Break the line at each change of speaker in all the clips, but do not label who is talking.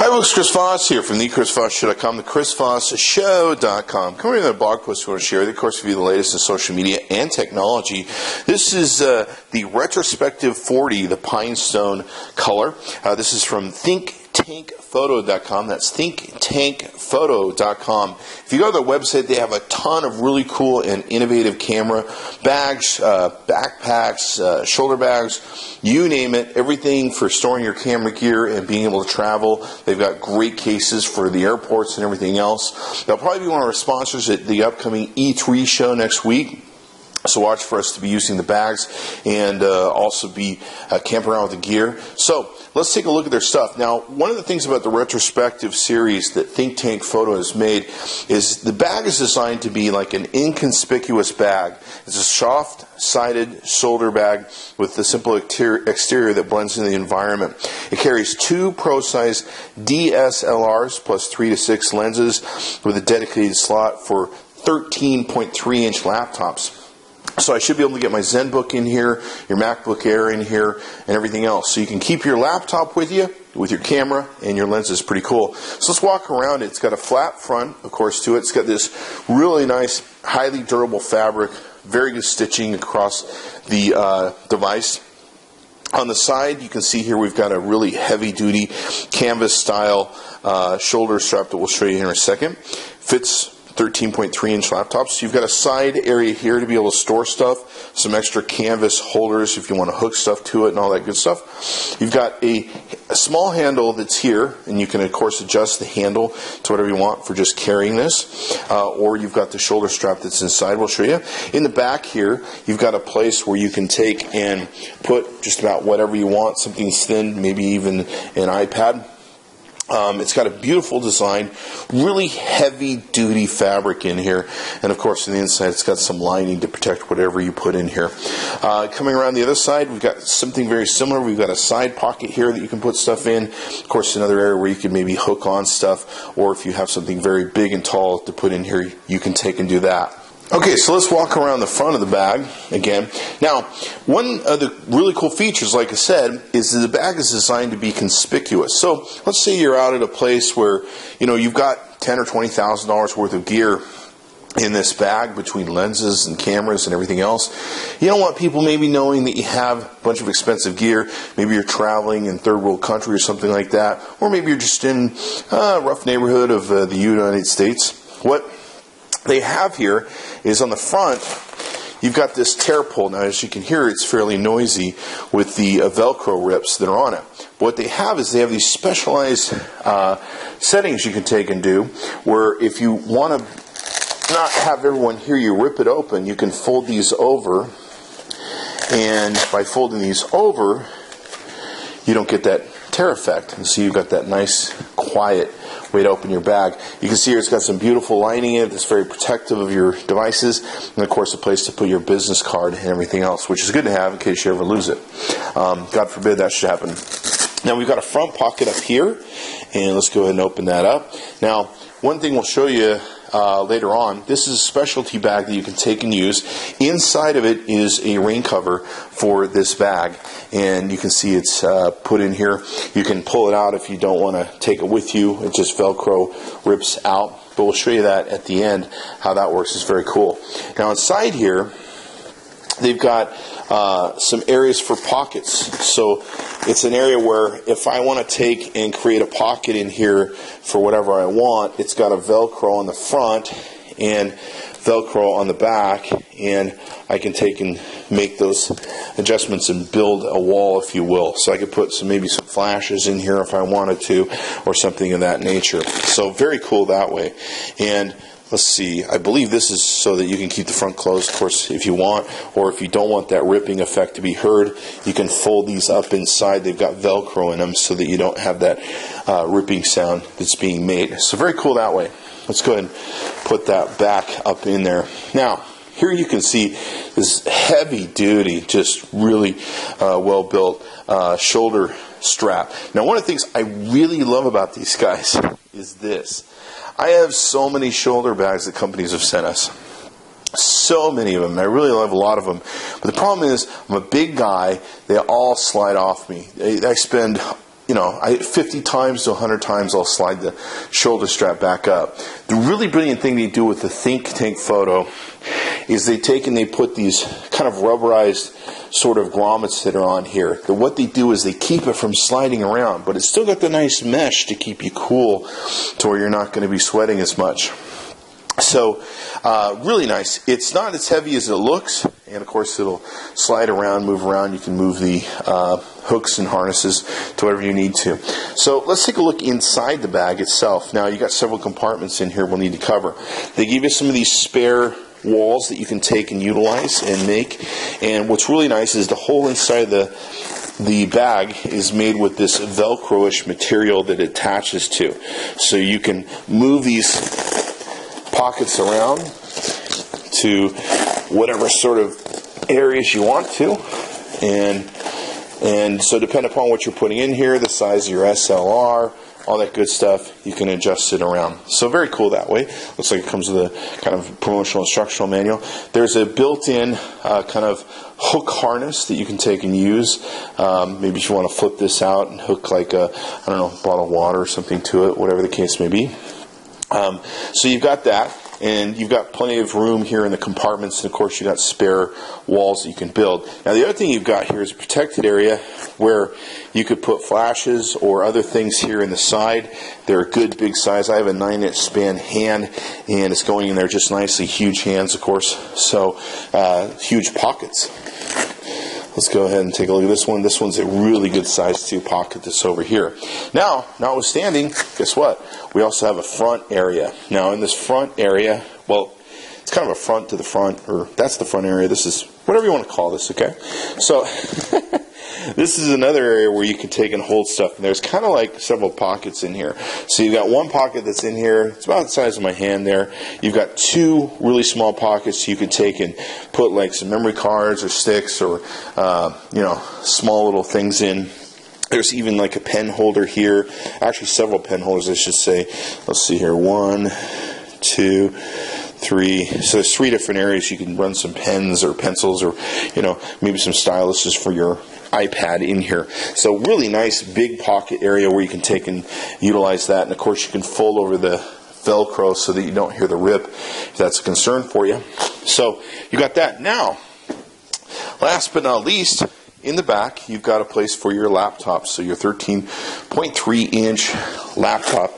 Hi folks, Chris Voss here from the ChrisVossShow.com, the ChrisVossShow.com. Coming to the blog post we want to share, of course, with you the latest in social media and technology. This is the Retrospective 40, the Pine Stone color. This is from ThinkTankPhoto.com. That's ThinkTankPhoto.com. If you go to their website, they have a ton of really cool and innovative camera bags, backpacks, shoulder bags, you name it, everything for storing your camera gear and being able to travel. They've got great cases for the airports and everything else. They'll probably be one of our sponsors at the upcoming E3 show next week. So watch for us to be using the bags and also be camping around with the gear. So let's take a look at their stuff. Now, one of the things about the Retrospective series that Think Tank Photo has made is the bag is designed to be like an inconspicuous bag. It's a soft-sided shoulder bag with a simple exterior that blends into the environment. It carries 2 pro-size Dslrs plus 3 to 6 lenses with a dedicated slot for 13.3-inch laptops. So I should be able to get my ZenBook in here, your MacBook Air in here, and everything else. So you can keep your laptop with you, with your camera, and your lens is pretty cool. So let's walk around it. It's got a flat front, of course, to it. It's got this really nice, highly durable fabric, very good stitching across the device. On the side, you can see here we've got a really heavy-duty canvas-style shoulder strap that we'll show you here in a second. Fits 13.3-inch laptops. So you've got a side area here to be able to store stuff, some extra canvas holders if you want to hook stuff to it and all that good stuff. You've got a small handle that's here, and you can, of course, adjust the handle to whatever you want for just carrying this, or you've got the shoulder strap that's inside. We'll show you. In the back here, you've got a place where you can take and put just about whatever you want, something thin, maybe even an iPad. It's got a beautiful design, really heavy-duty fabric in here, and of course on the inside it's got some lining to protect whatever you put in here. Coming around the other side, we've got something very similar. We've got a side pocket here that you can put stuff in. Of course, another area where you can maybe hook on stuff, or if you have something very big and tall to put in here, you can take and do that. Okay, so let's walk around the front of the bag again. Now, one of the really cool features, like I said, is that the bag is designed to be conspicuous. So let's say you're out at a place where, you know, you've got $10,000 or $20,000 worth of gear in this bag between lenses and cameras and everything else. You don't want people maybe knowing that you have a bunch of expensive gear. Maybe you're traveling in third world country or something like that, or maybe you're just in a rough neighborhood of the United States. What they have here is on the front, you've got this tear pull. Now, as you can hear, it's fairly noisy with the Velcro rips that are on it. What they have is they have these specialized settings you can take and do, where if you want to not have everyone hear you rip it open, you can fold these over, and by folding these over, you don't get that tear effect. And so you've got that nice, quiet way to open your bag. You can see here it's got some beautiful lining in it that's very protective of your devices, and of course a place to put your business card and everything else, which is good to have in case you ever lose it. God forbid that should happen. Now we've got a front pocket up here, and let's go ahead and open that up. Now, one thing we'll show you later on, this is a specialty bag that you can take and use. Inside of it is a rain cover for this bag, and you can see it's put in here. You can pull it out if you don't want to take it with you. It just Velcro rips out, but we'll show you that at the end, how that works. It's very cool. Now inside here, they've got some areas for pockets. So it's an area where if I want to take and create a pocket in here for whatever I want, it's got a Velcro on the front and Velcro on the back, and I can take and make those adjustments and build a wall, if you will. So I could put maybe some flashes in here if I wanted to, or something of that nature. So very cool that way. And let's see, I believe this is so that you can keep the front closed, of course, if you want, or if you don't want that ripping effect to be heard, you can fold these up inside. They've got Velcro in them so that you don't have that ripping sound that's being made. So very cool that way. Let's go ahead and put that back up in there. Now, here you can see this heavy duty, just really well built shoulder strap. Now, one of the things I really love about these guys is this. I have so many shoulder bags that companies have sent us. So many of them. I really love a lot of them. But the problem is, I'm a big guy. They all slide off me. I spend, 50 times to 100 times I'll slide the shoulder strap back up. The really brilliant thing they do with the Think Tank photo is they take and they put these kind of rubberized sort of grommets that are on here. What they do is they keep it from sliding around, but it's still got the nice mesh to keep you cool to where you're not going to be sweating as much. So, really nice. It's not as heavy as it looks, and of course it'll slide around, move around. You can move the hooks and harnesses to whatever you need to. So let's take a look inside the bag itself. Now, you got several compartments in here we'll need to cover. They give you some of these spare walls that you can take and utilize and make. And what's really nice is the whole inside of the bag is made with this Velcro-ish material that it attaches to. So you can move these pockets around to whatever sort of areas you want to, and so depending upon what you're putting in here, the size of your Dslr, all that good stuff, you can adjust it around. So very cool that way. Looks like it comes with a kind of promotional instructional manual. There's a built-in kind of hook harness that you can take and use. Maybe if you want to flip this out and hook like a, bottle of water or something to it, whatever the case may be. So you've got that, and you've got plenty of room here in the compartments, and of course you've got spare walls that you can build. Now the other thing you've got here is a protected area where you could put flashes or other things here in the side. They're a good big size. I have a 9-inch span hand, and it's going in there just nicely. Huge hands, of course, so huge pockets. Let's go ahead and take a look at this one. This one's a really good size too, pocket that's over here. Now, notwithstanding, guess what? We also have a front area. Now, in this front area, well, it's kind of a front to the front, or that's the front area. This is whatever you want to call this, okay? So, this is another area where you can take and hold stuff. And there's kind of like several pockets in here. So you've got one pocket that's in here. It's about the size of my hand there. You've got two really small pockets you can take and put like some memory cards or sticks or, small little things in. There's even like a pen holder here. Actually, several pen holders, I should say. Let's see here. 1, 2, 3. So there's 3 different areas you can run some pens or pencils or, maybe some styluses for your iPad in here. So really nice big pocket area where you can take and utilize that. And of course you can fold over the Velcro so that you don't hear the rip if that's a concern for you. So you got that. Now, last but not least, in the back, you've got a place for your laptop. So your 13.3-inch laptop.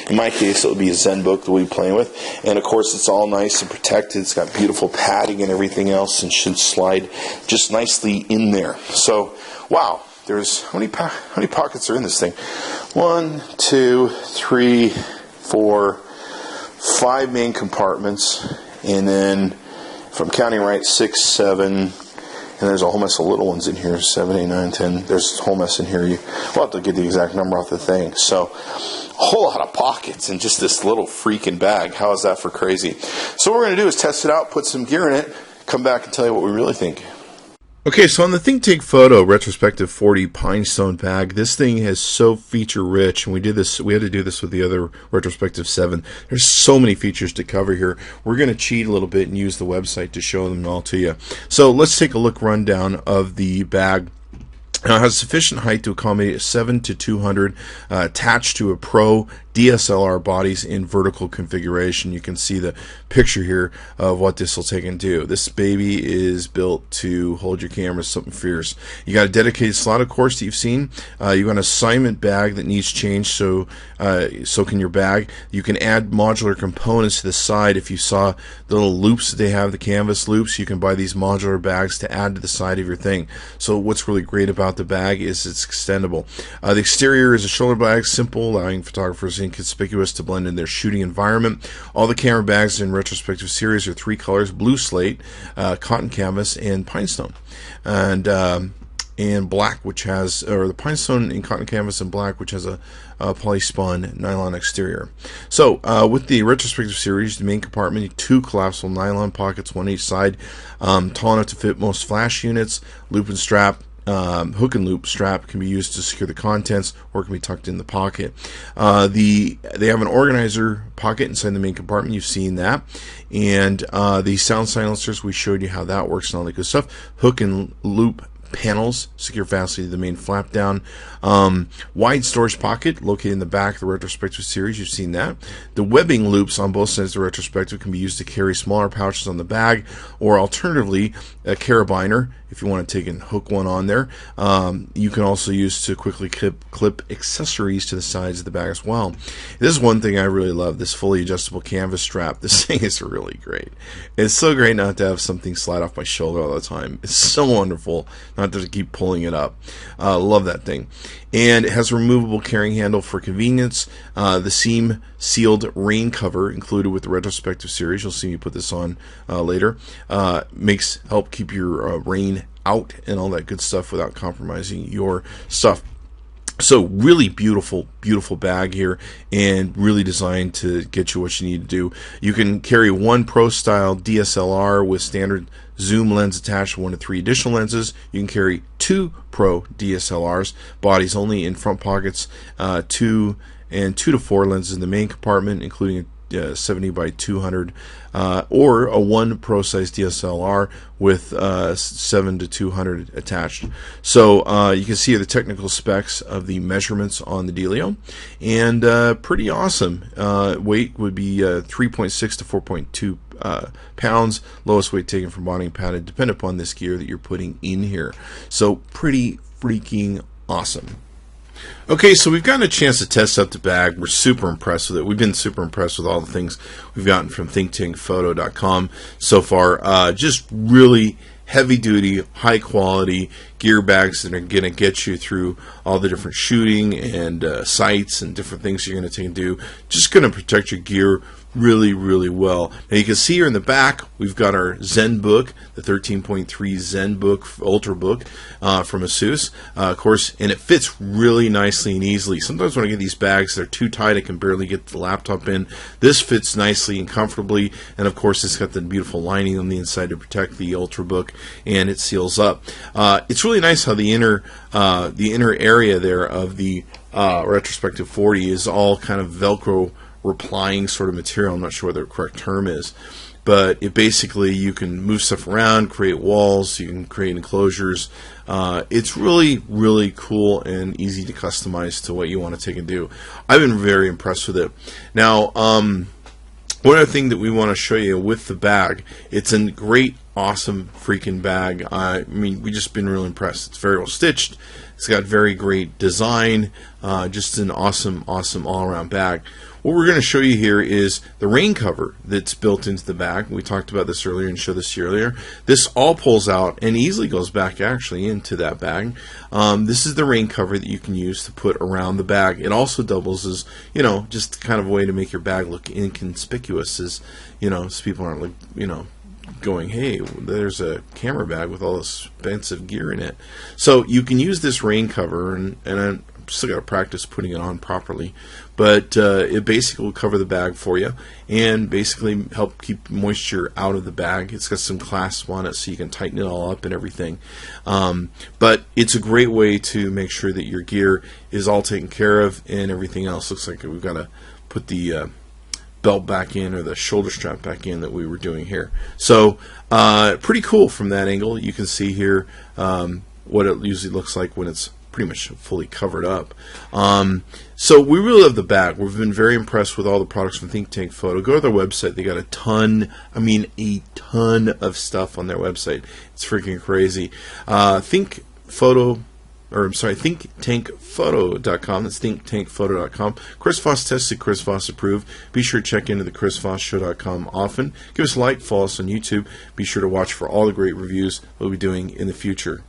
In my case, it'll be a ZenBook that we'll be playing with. And of course, it's all nice and protected. It's got beautiful padding and everything else and should slide just nicely in there. So, wow. There's, how many pockets are in this thing? 1, 2, 3, 4, 5 main compartments. And then, if I'm counting right, 6, 7, and there's a whole mess of little ones in here, 7, 8, 9, 10. There's a whole mess in here. We'll have to get the exact number off the thing. So, a whole lot of pockets in just this little freaking bag. How is that for crazy? So what we're going to do is test it out, put some gear in it, come back and tell you what we really think. Okay, so on the Think Tank Photo Retrospective 40 Pinestone bag, this thing is so feature rich, and we had to do this with the other Retrospective 7. There's so many features to cover here. We're going to cheat a little bit and use the website to show them all to you. So let's take a look rundown of the bag. Now, it has sufficient height to accommodate a 7 to 200 attached to a Pro DSLR bodies in vertical configuration. You can see the picture here of what this will take and do. This baby is built to hold your camera something fierce. You got a dedicated slot, of course, that you've seen. You got an assignment bag that needs changed, so can your bag. You can add modular components to the side. If you saw the little loops that they have, the canvas loops, you can buy these modular bags to add to the side of your thing. So what's really great about the bag is it's extendable. The exterior is a shoulder bag, simple, allowing photographers inconspicuous to blend in their shooting environment. All the camera bags in Retrospective series are 3 colors: blue slate, cotton canvas, and pinestone. And black, which has, or the pinestone in cotton canvas and black, which has a polyspun nylon exterior. So with the Retrospective series, the main compartment, 2 collapsible nylon pockets, 1 each side, tall enough to fit most flash units. Loop and strap, hook and loop strap can be used to secure the contents, or it can be tucked in the pocket. They have an organizer pocket inside the main compartment. You've seen that. And the sound silencers, we showed you how that works and all that good stuff. Hook and loop panels secure fastly to the main flap down. Wide storage pocket located in the back of the Retrospective series. You've seen that. The webbing loops on both sides of the Retrospective can be used to carry smaller pouches on the bag, or alternatively a carabiner if you want to take and hook one on there. You can also use to quickly clip accessories to the sides of the bag as well. This is one thing I really love, this fully adjustable canvas strap. This thing is really great. It's so great not to have something slide off my shoulder all the time. It's so wonderful not to keep pulling it up. Love that thing. And it has a removable carrying handle for convenience. The seam sealed rain cover included with the Retrospective series, you'll see me put this on later, help keep your rain out and all that good stuff without compromising your stuff. So really beautiful, beautiful bag here, and really designed to get you what you need to do. You can carry one Pro style DSLR with standard zoom lens attached, 1 to 3 additional lenses. You can carry 2 Pro DSLRs, bodies only in front pockets, 2 to 4 lenses in the main compartment, including a 70 by 200 or a 1 Pro size DSLR with 7 to 200 attached. So you can see the technical specs of the measurements on the Dealio, and pretty awesome. Weight would be 3.6 to 4.2 pounds. Lowest weight taken from bonding padded, depending upon this gear that you're putting in here. So pretty freaking awesome. Okay, so we've gotten a chance to test out the bag. We're super impressed with it. We've been super impressed with all the things we've gotten from thinktankphoto.com so far. Just really heavy-duty, high-quality gear bags that are going to get you through all the different shooting and sights and different things you're going to take and do. Just going to protect your gear really, really well. Now you can see here in the back, we've got our Zen book, the 13.3 Zen book, Ultra book from ASUS. Of course, and it fits really nicely and easily. Sometimes when I get these bags, they're too tight, I can barely get the laptop in. This fits nicely and comfortably, and of course, it's got the beautiful lining on the inside to protect the Ultra book, and it seals up. It's really nice how the inner area there of the Retrospective 40 is all kind of Velcro replying sort of material. I'm not sure what the correct term is, but it basically, you can move stuff around, create walls, you can create enclosures. It's really, really cool and easy to customize to what you want to take and do. I've been very impressed with it. Now, one other thing that we want to show you with the bag, it's a great, awesome freaking bag. I mean, we've just been really impressed. It's very well stitched. It's got very great design. Just an awesome, awesome all-around bag. What we're going to show you here is the rain cover that's built into the bag. We talked about this earlier and showed this earlier. This all pulls out and easily goes back actually into that bag. This is the rain cover that you can use to put around the bag. It also doubles as, just kind of a way to make your bag look inconspicuous, as, so people aren't like, going, hey, there's a camera bag with all this expensive gear in it. So you can use this rain cover, and I'm still got to practice putting it on properly, but it basically will cover the bag for you and basically help keep moisture out of the bag. It's got some clasps on it so you can tighten it all up and everything. But it's a great way to make sure that your gear is all taken care of and everything else. Looks like we've got to put the belt back in, or the shoulder strap back in, that we were doing here. So pretty cool from that angle. You can see here what it usually looks like when it's pretty much fully covered up. So we really love the bag. We've been very impressed with all the products from Think Tank Photo. Go to their website. They got a ton of stuff on their website. It's freaking crazy. ThinkTankPhoto.com. That's ThinkTankPhoto.com. Chris Voss tested, Chris Voss approved. Be sure to check into the ChrisVossShow.com often. Give us a like, follow us on YouTube. Be sure to watch for all the great reviews we'll be doing in the future.